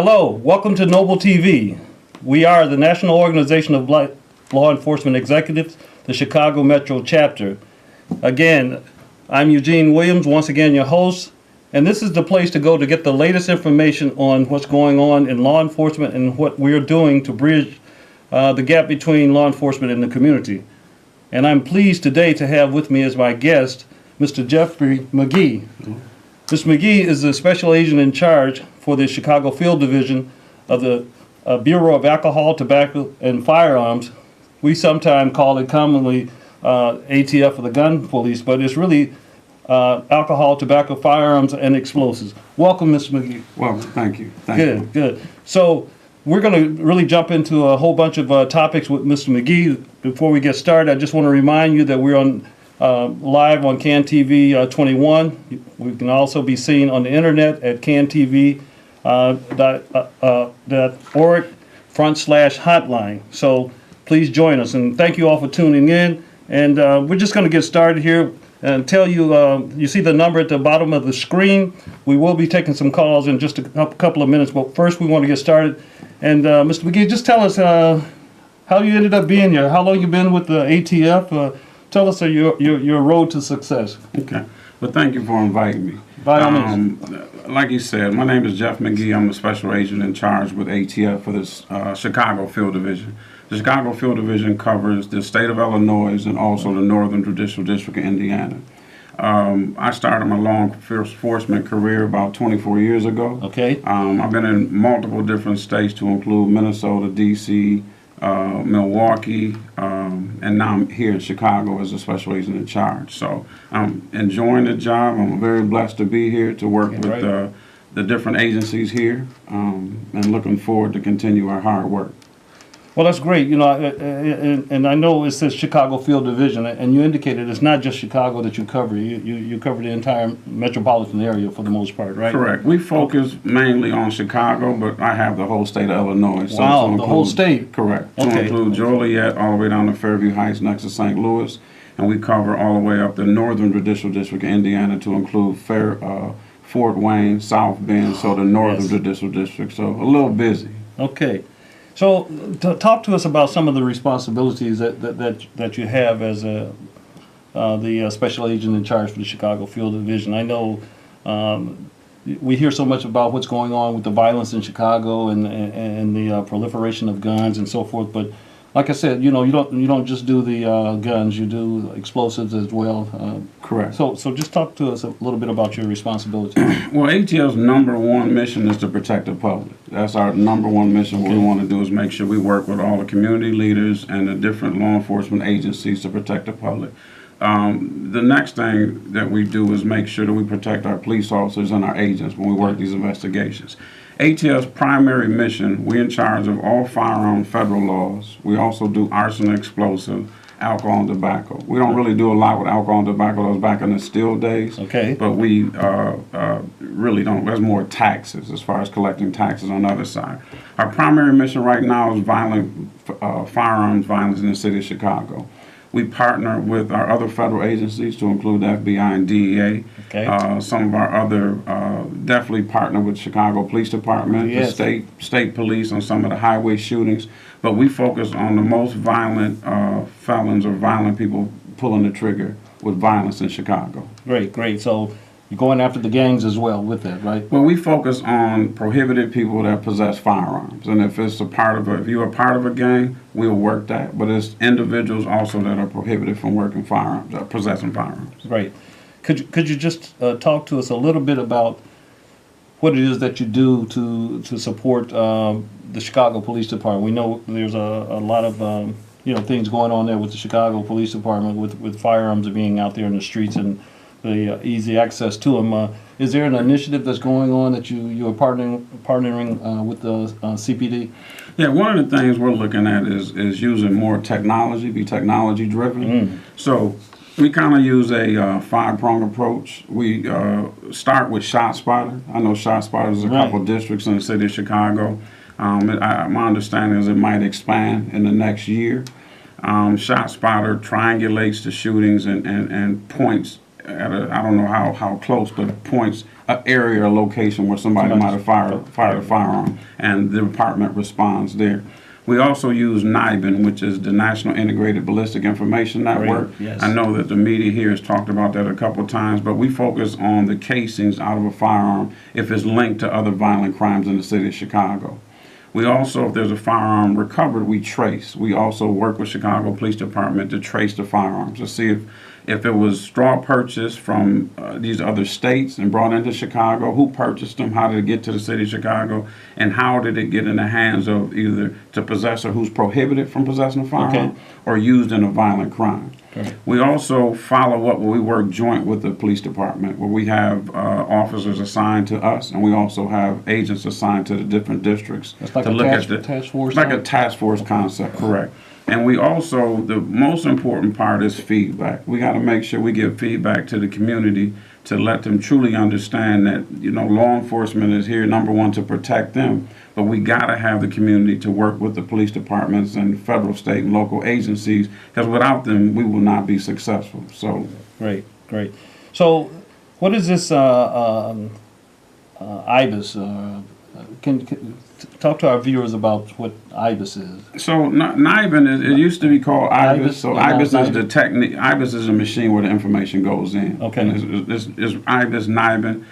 Hello, welcome to Noble TV. We are the National Organization of Law Enforcement Executives, the Chicago Metro Chapter. Again, I'm Eugene Williams, once again your host, and this is the place to go to get the latest information on what's going on in law enforcement and what we're doing to bridge the gap between law enforcement and the community. And I'm pleased today to have with me as my guest, Mr. Jeffrey McGee. Mr. McGee is the special agent in charge for the Chicago Field Division of the Bureau of Alcohol, Tobacco, and Firearms. We sometimes call it commonly ATF or the Gun Police, but it's really alcohol, tobacco, firearms, and explosives. Welcome, Mr. McGee. Well, thank you. Good. So we're going to really jump into a whole bunch of topics with Mr. McGee. Before we get started, I just want to remind you that we're on live on CAN TV 21. We can also be seen on the internet at cantv.org/hotline. So please join us, and thank you all for tuning in. And we're just going to get started here and tell you, you see the number at the bottom of the screen. We will be taking some calls in just a couple of minutes, but first we want to get started. And Mr. McGee, just tell us how you ended up being here, how long you've been with the ATF. Tell us your road to success. Okay. Well, thank you for inviting me. By all means. Like you said, my name is Jeff McGee. I'm a special agent in charge with ATF for this Chicago Field Division. The Chicago Field Division covers the state of Illinois and also the Northern Judicial District of Indiana. I started my law enforcement career about 24 years ago. Okay. I've been in multiple different states to include Minnesota, D.C., Milwaukee, and now I'm here in Chicago as a special agent in charge. So I'm enjoying the job. I'm very blessed to be here to work with the different agencies here, and looking forward to continue our hard work. Well, that's great. You know, and I know it says Chicago Field Division, and you indicated it's not just Chicago that you cover. You cover the entire metropolitan area for the most part, right? Correct. We focus mainly on Chicago, but I have the whole state of Illinois. So wow, the whole state? Correct. Okay. To include Joliet all the way down to Fairview Heights next to St. Louis, and we cover all the way up the Northern Judicial District of Indiana to include Fort Wayne, South Bend, so the Northern Judicial District. So a little busy. Okay. So talk to us about some of the responsibilities that you have as the special agent in charge for the Chicago Field Division. I know we hear so much about what's going on with the violence in Chicago and the proliferation of guns and so forth, but like I said, you know, you don't just do the guns, you do explosives as well. Correct. So just talk to us a little bit about your responsibilities. Well, ATF's #1 mission is to protect the public. That's our #1 mission. What we want to do is make sure we work with all the community leaders and the different law enforcement agencies to protect the public. The next thing that we do is make sure that we protect our police officers and our agents when we work these investigations. ATF's primary mission, we're in charge of all firearm federal laws. We also do arson, explosive, alcohol, and tobacco. We don't really do a lot with alcohol and tobacco. That was back in the Still days. Okay. But we really don't. There's more taxes as far as collecting taxes on the other side. Our primary mission right now is firearms violence in the city of Chicago. We partner with our other federal agencies to include the FBI and DEA. Okay. Some of our other definitely partner with Chicago Police Department, yes, the state police on some of the highway shootings. But we focus on the most violent felons or violent people pulling the trigger with violence in Chicago. Great. So you're going after the gangs as well with that, right? Well, we focus on prohibited people that possess firearms, and if you're a part of a gang, we'll work that. But it's individuals also that are prohibited from working firearms, possessing firearms. Right. Could you just talk to us a little bit about what it is that you do to support the Chicago Police Department? We know there's a lot of things going on there with the Chicago Police Department with firearms being out there in the streets and the easy access to them. Is there an initiative that's going on that you're partnering with the CPD? Yeah, one of the things we're looking at is using more technology, be technology driven. So we kind of use a 5-prong approach. We start with ShotSpotter. I know ShotSpotter is a couple districts in the city of Chicago. My understanding is it might expand in the next year. ShotSpotter triangulates the shootings and points at a, I don't know how close, but points an area or location where somebody might have fired a firearm, and the department responds there. We also use NIBIN, which is the National Integrated Ballistic Information Network. Yes. I know that the media here has talked about that a couple of times, but we focus on the casings out of a firearm if it's linked to other violent crimes in the city of Chicago. We also, if there's a firearm recovered, we trace. We also work with Chicago Police Department to trace the firearms, to see if it was straw purchased from these other states and brought into Chicago, who purchased them, how did it get to the city of Chicago, and how did it get in the hands of either to possessor who's prohibited from possessing a firearm or used in a violent crime. Okay. We also follow up where we work joint with the police department, where we have officers assigned to us, and we also have agents assigned to the different districts. It's like to a look task, at the task force. like a task force concept, correct. And we also, the most important part is feedback. We got to make sure we give feedback to the community to let them truly understand that, you know, law enforcement is here, number one, to protect them, but we got to have the community to work with the police departments and federal, state, and local agencies, because without them, we will not be successful. So, great. So, what is this IBIS? Can talk to our viewers about what IBIS is. So NIBIN, it used to be called IBIS. So IBIS is the technique. IBIS is a machine where the information goes in. Okay. And it's IBIS, NIBIN.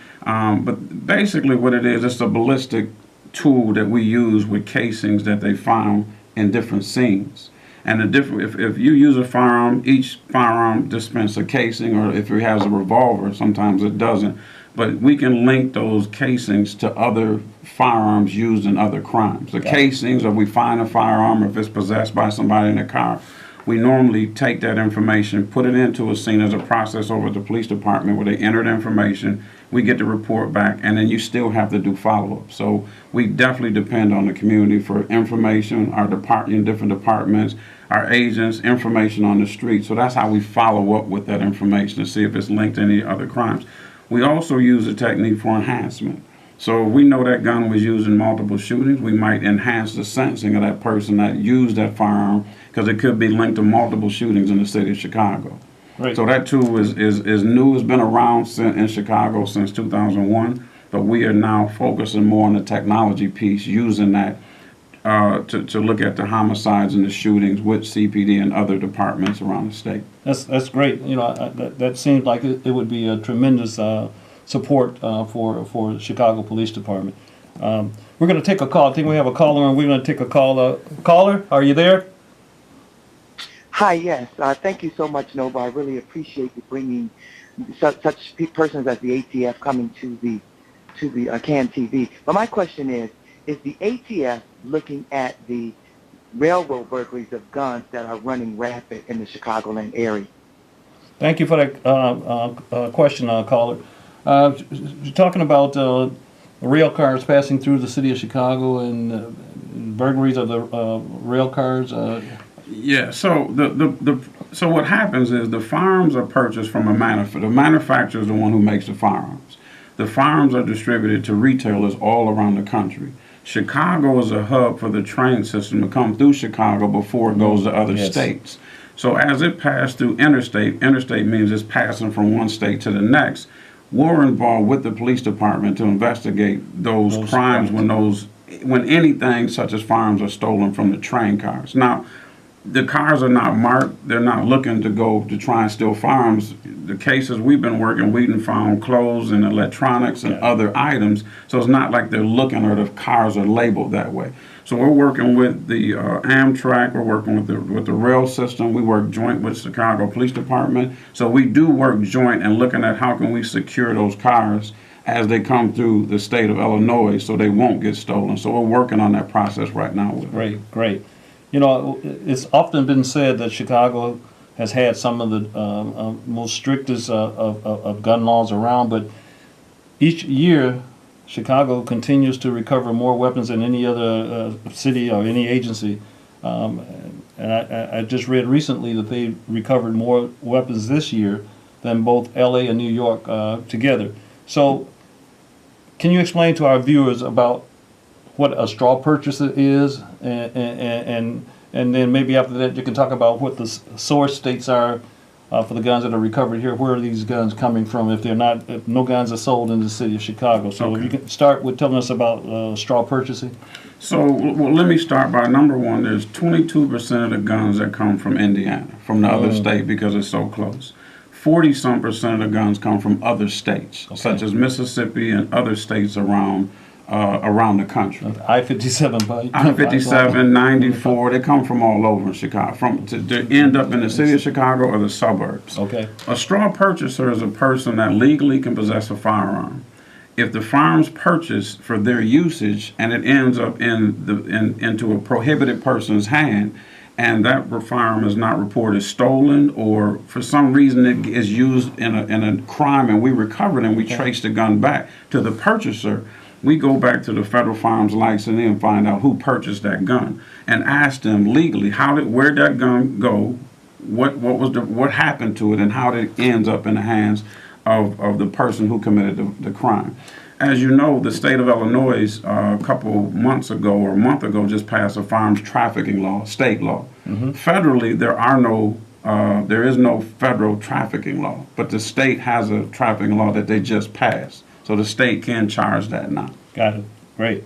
But basically what it is, it's a ballistic tool that we use with casings that they found in different scenes. And the different, if you use a firearm, each firearm dispenses a casing, or if it has a revolver, sometimes it doesn't. But we can link those casings to other firearms used in other crimes. The casings, or we find a firearm, if it's possessed by somebody in a car, we normally take that information, put it into a scene as a process over at the police department where they enter the information, we get the report back, and then you still have to do follow-up. So we definitely depend on the community for information, our different departments, our agents, information on the street. So that's how we follow up with that information to see if it's linked to any other crimes. We also use a technique for enhancement. So if we know that gun was used in multiple shootings, we might enhance the sentencing of that person that used that firearm, because it could be linked to multiple shootings in the city of Chicago. Right. So that tool is new. It's been around in Chicago since 2001, but we are now focusing more on the technology piece, using that to look at the homicides and the shootings with CPD and other departments around the state. That's great. You know, that seems like it would be a tremendous support for the Chicago Police Department. We're going to take a call. I think we have a caller, and we're going to take a call. Caller, are you there? Hi, yes. Thank you so much, N.O.B.L.E. I really appreciate you bringing such persons as the ATF coming to the CAN TV. But my question is the ATF looking at the railroad burglaries of guns that are running rapid in the Chicagoland area? Thank you for that question, caller. You're talking about rail cars passing through the city of Chicago and burglaries of the rail cars. Yeah. So so what happens is the firearms are purchased from a manufacturer. The manufacturer is the one who makes the firearms. The firearms are distributed to retailers all around the country. Chicago is a hub for the train system to come through Chicago before it goes to other states. So as it passed through interstate means it's passing from one state to the next. We're involved with the police department to investigate those crimes when anything such as firearms are stolen from the train cars. Now, the cars are not marked. They're not looking to go to try and steal firearms. The cases we've been working, we've found clothes and electronics and other items. So it's not like they're looking or the cars are labeled that way. So we're working with the Amtrak. We're working with the rail system. We work joint with Chicago Police Department. So we do work joint and looking at how can we secure those cars as they come through the state of Illinois so they won't get stolen. So we're working on that process right now. Great. You know, it's often been said that Chicago has had some of the most strictest of gun laws around, but each year Chicago continues to recover more weapons than any other city or any agency. And I just read recently that they recovered more weapons this year than both L.A. and New York together. So can you explain to our viewers about what a straw purchase is, and then maybe after that you can talk about what the source states are for the guns that are recovered here, where are these guns coming from if if no guns are sold in the city of Chicago? So if you can start with telling us about straw purchasing. So, well, let me start by number one. There's 22% of the guns that come from Indiana, from the other state, because it's so close. 40-some% of the guns come from other states, such as Mississippi and other states around the country. I-57, I-57, 94, they come from all over in Chicago, to end up in the city of Chicago or the suburbs. Okay. A straw purchaser is a person that legally can possess a firearm. If the firearm's purchased for their usage and it ends up into a prohibited person's hand, and that firearm is not reported stolen, or for some reason it is used in a crime and we recover it and we trace the gun back to the purchaser, we go back to the federal firearms licensing and find out who purchased that gun and ask them legally where'd that gun go, what happened to it, and how it ends up in the hands of the person who committed the crime. As you know, the state of Illinois a couple months ago or a month ago just passed a firearms trafficking law, state law. Federally, there is no federal trafficking law, but the state has a trafficking law that they just passed. So the state can charge that now. Got it. Great.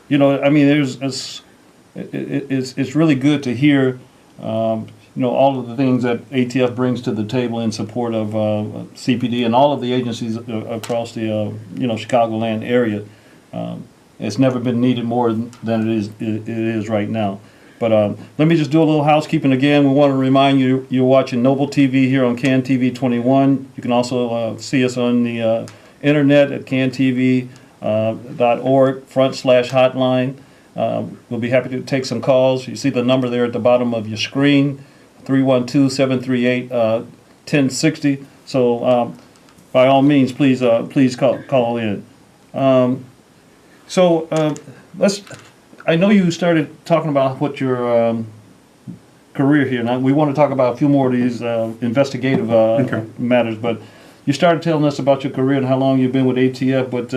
You know, I mean, it's really good to hear, all of the things that ATF brings to the table in support of CPD and all of the agencies across the, Chicagoland area. It's never been needed more than it is right now. But let me just do a little housekeeping again. We want to remind you, you're watching Noble TV here on CAN TV 21. You can also see us on the internet at cantv.org/hotline. We'll be happy to take some calls. You see the number there at the bottom of your screen, 312-738-1060. So by all means, please call in. I know you started talking about what your career here. Now we want to talk about a few more of these investigative matters, but you started telling us about your career and how long you've been with ATF, but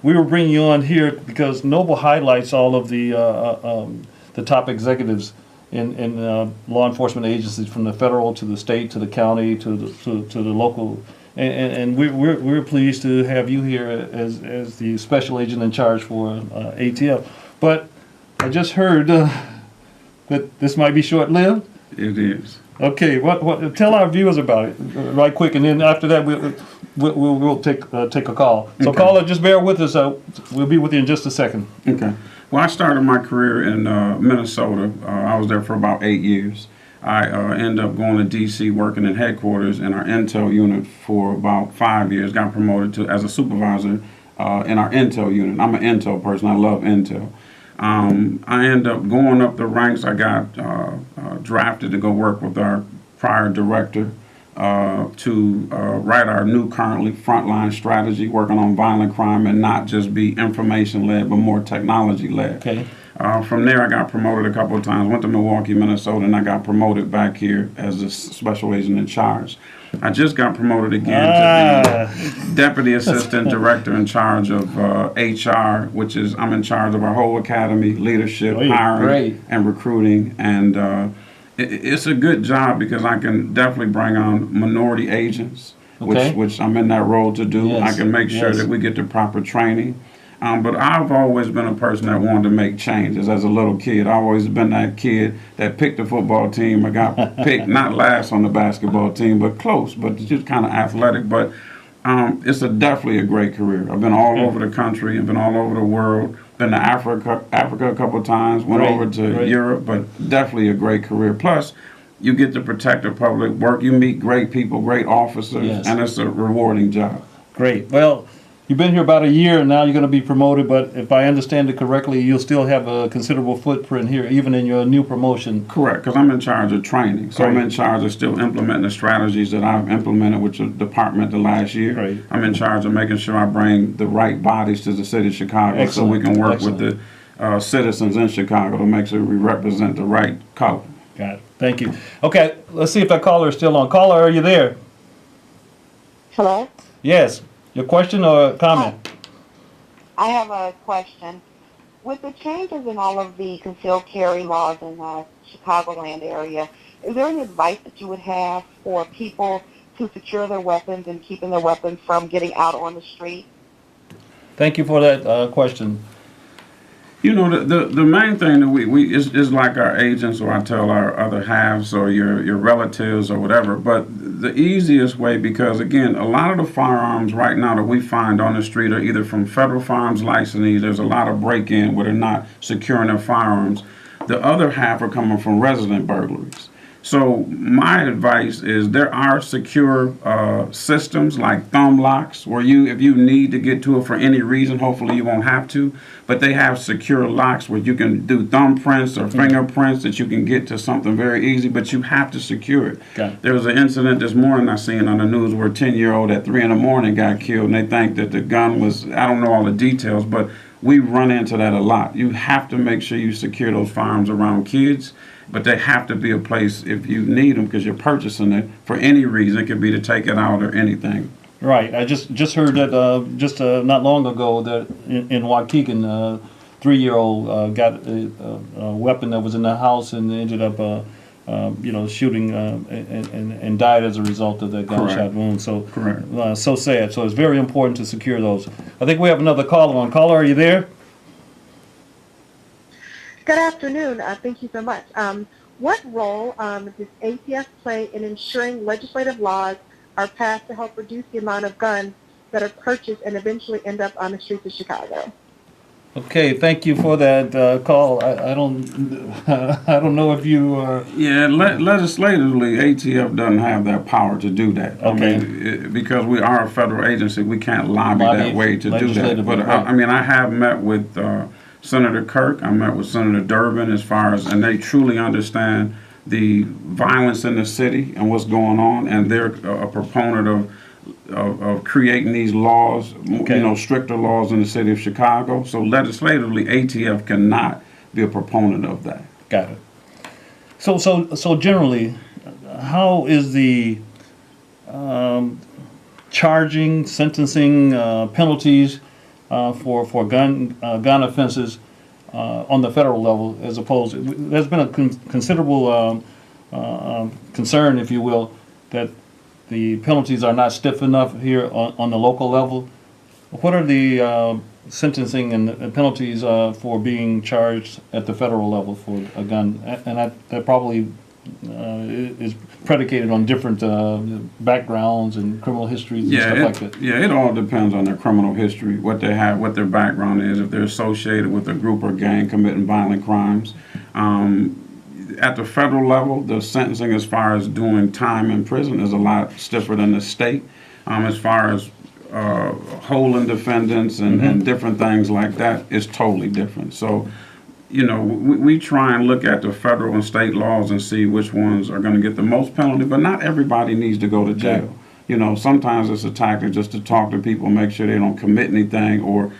we were bringing you on here because NOBLE highlights all of the top executives in law enforcement agencies, from the federal to the state to the county to the local, and we're pleased to have you here as the special agent in charge for ATF. But I just heard that this might be short-lived. It is. Okay, what? Tell our viewers about it right quick, and then after that we'll take a call. So Okay. caller, just bear with us. We'll be with you in just a second. Okay. Well, I started my career in Minnesota. I was there for about 8 years. I ended up going to D.C. working in headquarters in our intel unit for about 5 years. Got promoted as a supervisor in our intel unit. I'm an intel person. I love intel. I ended up going up the ranks. I got drafted to go work with our prior director to write our new currently frontline strategy, working on violent crime and not just be information-led, but more technology-led. Okay. From there, I got promoted a couple of times, went to Milwaukee, Minnesota, and I got promoted back here as a special agent in charge. I just got promoted again to the Deputy Assistant Director in charge of HR, which is, I'm in charge of our whole academy, leadership, hiring, and recruiting. And it's a good job because I can definitely bring on minority agents, which I'm in that role to do. Yes. I can make sure that we get the proper training. But I've always been a person that wanted to make changes as a little kid. I've always been that kid that picked the football team. I got picked, not last on the basketball team, but close, but just kind of athletic. But it's definitely a great career. I've been all over the country. I've been all over the world. Been to Africa a couple of times. Went over to Europe, but definitely a great career. Plus, you get to protect the public, work. You meet great people, great officers, and it's a rewarding job. Great. Well, you've been here about a year, and now you're going to be promoted, but if I understand it correctly, you'll still have a considerable footprint here, even in your new promotion. Correct, because I'm in charge of training. So I'm in charge of still implementing the strategies that I've implemented with the department the last year. Great. I'm in charge of making sure I bring the right bodies to the city of Chicago so we can work with the citizens in Chicago to make sure we represent the right color. Got it. Thank you. Okay, let's see if that caller is still on. Caller, are you there? Hello? Yes. Your question or comment? I have a question. With the changes in all of the concealed carry laws in the Chicagoland area, is there any advice that you would have for people to secure their weapons and keeping their weapons from getting out on the street? Thank you for that question. You know, the main thing that we is like our agents, or I tell our other halves, or your relatives or whatever. But the easiest way, because again, a lot of the firearms right now that we find on the street are either from federal firearms licensees. There's a lot of break-in where they're not securing their firearms. The other half are coming from resident burglaries. So my advice is there are secure systems like thumb locks where if you need to get to it for any reason, hopefully you won't have to, but they have secure locks where you can do thumbprints or fingerprints that you can get to something very easy, but you have to secure it. Okay. There was an incident this morning I seen on the news where a 10-year-old at 3 in the morning got killed, and they think that the gun was, I don't know all the details, but we run into that a lot. You have to make sure you secure those firearms around kids, but they have to be a place if you need them because you're purchasing it for any reason. It could be to take it out or anything. Right. I just heard that not long ago that in Waukegan, 3-year-old got a weapon that was in the house and ended up shooting and died as a result of that gunshot Correct. wound. So Correct. So sad. So it's very important to secure those. I think we have another caller on. Caller, are you there? Good afternoon. Thank you so much. What role does ATF play in ensuring legislative laws are passed to help reduce the amount of guns that are purchased and eventually end up on the streets of Chicago? Okay, thank you for that call. I don't know if you are. Yeah, legislatively, ATF doesn't have that power to do that. Okay. I mean, because we are a federal agency, we can't lobby that way to do that. legislatively, But right. I mean, I have met with Senator Kirk. I met with Senator Durbin and they truly understand the violence in the city and what's going on, and they're a proponent of creating these laws, Okay. stricter laws in the city of Chicago. So legislatively, ATF cannot be a proponent of that. Got it. So generally, how is the charging, sentencing, penalties for gun offenses on the federal level as opposed? There's been a considerable concern, if you will, that the penalties are not stiff enough here on the local level. What are the sentencing and penalties for being charged at the federal level for a gun? And that probably is predicated on different backgrounds and criminal histories and stuff like that. Yeah, it all depends on their criminal history, what they have, what their background is, if they're associated with a group or gang committing violent crimes. At the federal level, the sentencing as far as doing time in prison is a lot stiffer than the state. As far as holding defendants and different things like that, is totally different. So, we try and look at the federal and state laws and see which ones are going to get the most penalty, but not everybody needs to go to jail. Sometimes it's a tactic just to talk to people, make sure they don't commit anything, or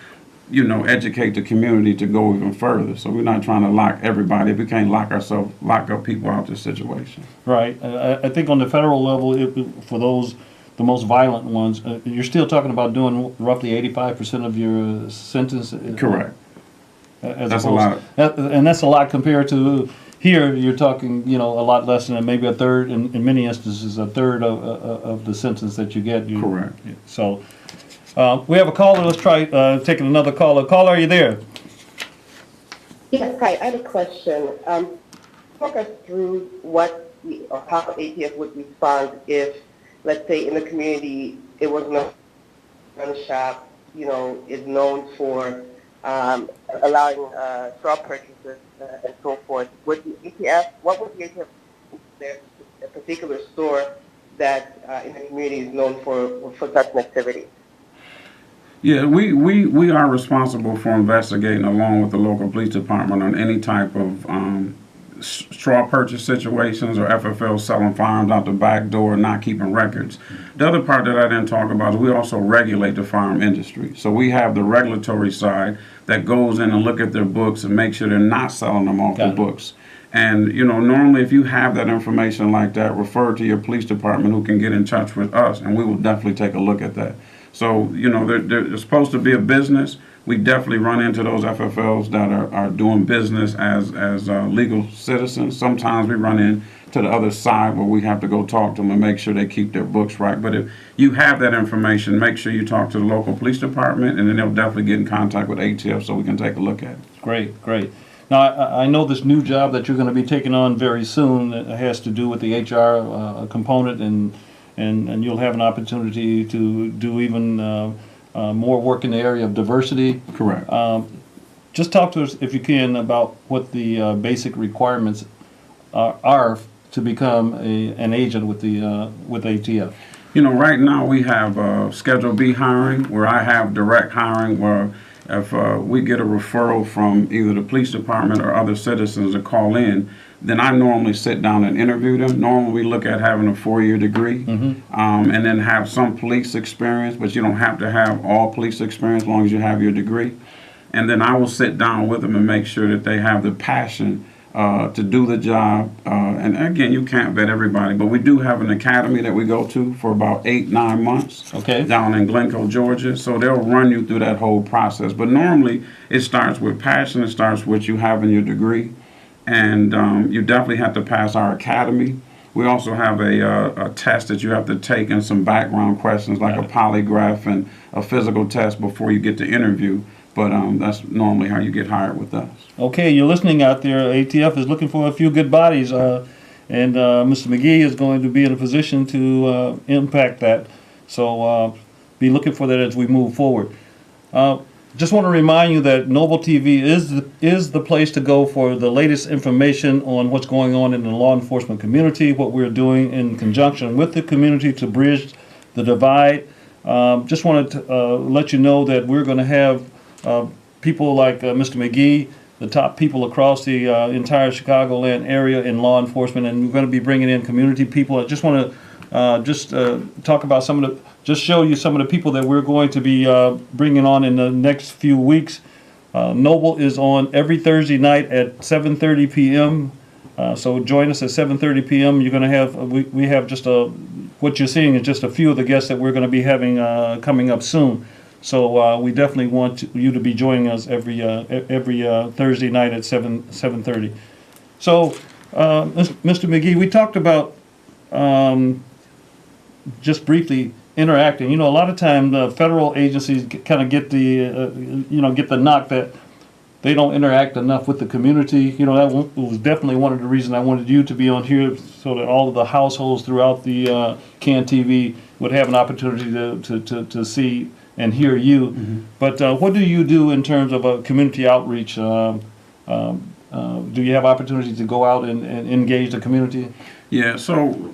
educate the community to go even further. So we're not trying to lock everybody. We can't lock up people out of this situation. Right. I think on the federal level, for the most violent ones, you're still talking about doing roughly 85% of your sentence. Correct. That's a lot. And that's a lot compared to here. You're talking, a lot less than maybe a third. In many instances, a third of the sentence that you get. Correct. So. We have a caller. Let's try taking another caller. Caller, are you there? Yes, hi. I have a question. Talk us through how ATF would respond if, let's say, in the community, it was no gun shop, is known for allowing straw purchases and so forth. What would the ATF do there, a particular store that in the community is known for such an activity? Yeah, we are responsible for investigating along with the local police department on any type of straw purchase situations or FFL selling firearms out the back door and not keeping records. The other part that I didn't talk about is we also regulate the firearm industry. So we have the regulatory side that goes in and look at their books and make sure they're not selling them off the books. And, normally if you have that information like that, refer to your police department who can get in touch with us, and we will definitely take a look at that. So, they're supposed to be a business. We definitely run into those FFLs that are doing business as legal citizens. Sometimes we run to the other side where we have to go talk to them and make sure they keep their books right. But if you have that information, make sure you talk to the local police department, and then they'll definitely get in contact with ATF so we can take a look at it. Great, great. Now, I know this new job that you're going to be taking on very soon has to do with the HR component, and you'll have an opportunity to do even more work in the area of diversity. Correct. Just talk to us, if you can, about what the basic requirements are to become an agent with ATF. You know, right now we have Schedule B hiring, where I have direct hiring, where if we get a referral from either the police department or other citizens to call in, then I normally sit down and interview them. Normally we look at having a 4-year degree, and then have some police experience, but you don't have to have all police experience as long as you have your degree. And then I will sit down with them and make sure that they have the passion to do the job. And again, you can't vet everybody, but we do have an academy that we go to for about 8-9 months down in Glencoe, Georgia. So they'll run you through that whole process. But normally it starts with passion. It starts with you having your degree. And you definitely have to pass our academy. We also have a test that you have to take and some background questions like a polygraph and a physical test before you get to interview. But that's normally how you get hired with us. Okay, you're listening out there. ATF is looking for a few good bodies, and Mr. McGee is going to be in a position to impact that. So be looking for that as we move forward. Just want to remind you that NOBLE TV is the place to go for the latest information on what's going on in the law enforcement community, what we're doing in conjunction with the community to bridge the divide. Just wanted to let you know that we're going to have people like Mr. McGee, the top people across the entire Chicagoland area in law enforcement, and we're going to be bringing in community people. I just want to talk about just show you some of the people that we're going to be bringing on in the next few weeks. NOBLE is on every Thursday night at 7:30 p.m. So join us at 7:30 p.m. You're going to have we have just what you're seeing is just a few of the guests that we're going to be having coming up soon. So we definitely want you to be joining us every Thursday night at 7:30. So Mr. McGee, we talked about just briefly interacting. You know, a lot of time the federal agencies kind of get the knock that they don't interact enough with the community. You know, that was definitely one of the reasons I wanted you to be on here, so that all of the households throughout the CAN TV would have an opportunity to see and hear you. But what do you do in terms of community outreach? Do you have opportunities to go out and engage the community? Yeah, so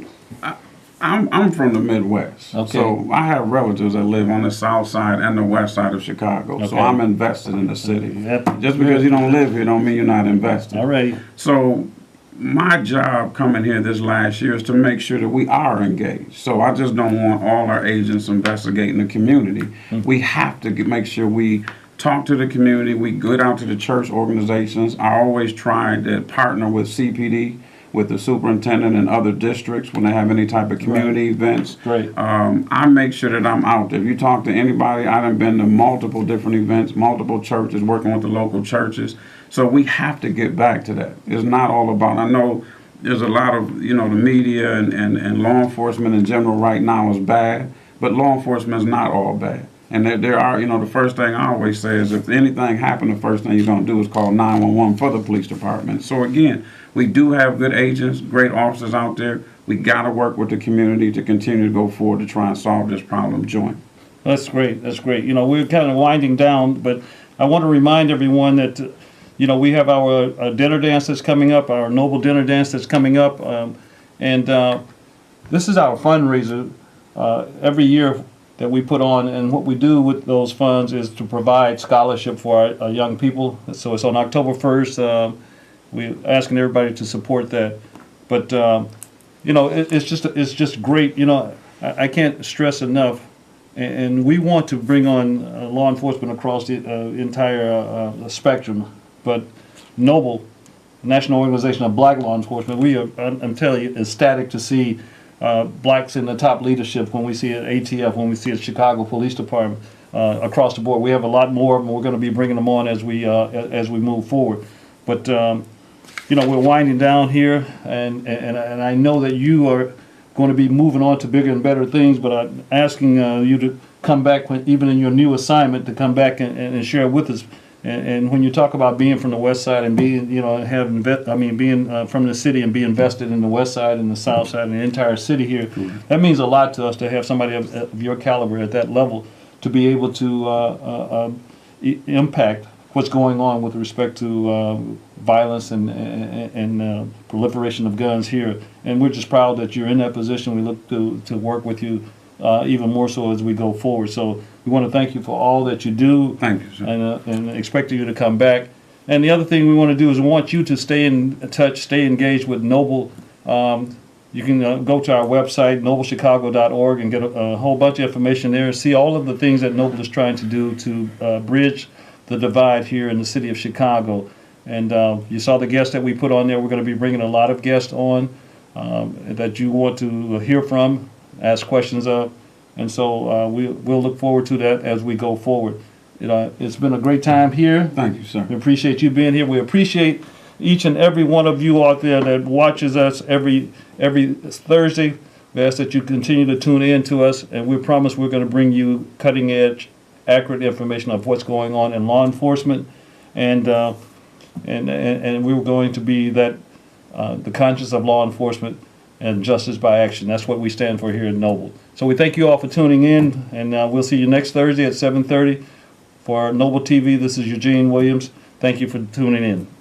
I'm from the Midwest. Okay. So I have relatives that live on the south side and the west side of Chicago. Okay. So I'm invested in the city. Yep. Just because you don't live here don't mean you're not invested. All right. So my job coming here this last year is to make sure that we are engaged. So I just don't want all our agents investigating the community. We have to make sure we talk to the community. We get out to the church organizations. I always try to partner with CPD, with the superintendent and other districts when they have any type of community events. Great. I make sure that I'm out there. If you talk to anybody, I've been to multiple different events, multiple churches, working with the local churches. So we have to get back to that. It's not all about, I know there's a lot of, the media and law enforcement in general right now is bad, but law enforcement is not all bad. And there are, the first thing I always say is if anything happened, the first thing you're going to do is call 911 for the police department. So again, we do have good agents, great officers out there. We got to work with the community to continue to go forward to try and solve this problem joint. That's great. That's great. We're kind of winding down, but I want to remind everyone that, we have our dinner dance that's coming up, our NOBLE dinner dance that's coming up. And this is our fundraiser every year that we put on, and what we do with those funds is to provide scholarship for our young people. So it's on October 1st. We're asking everybody to support that. But it's just great. I can't stress enough, and we want to bring on law enforcement across the entire spectrum. But NOBLE, National Organization of Black Law Enforcement, I'm telling you, ecstatic to see blacks in the top leadership when we see it at ATF, when we see it at Chicago Police Department, across the board. We have a lot more, and we're going to be bringing them on as we move forward. But we're winding down here, and I know that you are going to be moving on to bigger and better things, but I'm asking you to come back, even in your new assignment, to come back and share with us. And when you talk about being from the west side and being, being from the city and be invested in the west side and the south side and the entire city here, that means a lot to us to have somebody of your caliber at that level to be able to impact what's going on with respect to violence and proliferation of guns here. And we're just proud that you're in that position. We look to work with you even more so as we go forward. So we want to thank you for all that you do. Thank you, sir. And expect you to come back. And the other thing we want to do is we want you to stay in touch, stay engaged with NOBLE. You can go to our website, noblechicago.org, and get a whole bunch of information there. See all of the things that NOBLE is trying to do to bridge the divide here in the city of Chicago. And you saw the guests that we put on there. We're going to be bringing a lot of guests on that you want to hear from, ask questions of. And so we'll look forward to that as we go forward. It's been a great time here. Thank you, sir. We appreciate you being here. We appreciate each and every one of you out there that watches us every Thursday. We ask that you continue to tune in to us, and we promise we're going to bring you cutting edge, accurate information of what's going on in law enforcement, and we're going to be that the conscience of law enforcement and justice by action. That's what we stand for here at NOBLE. So we thank you all for tuning in, and we'll see you next Thursday at 7:30 for NOBLE TV. This is Eugene Williams. Thank you for tuning in.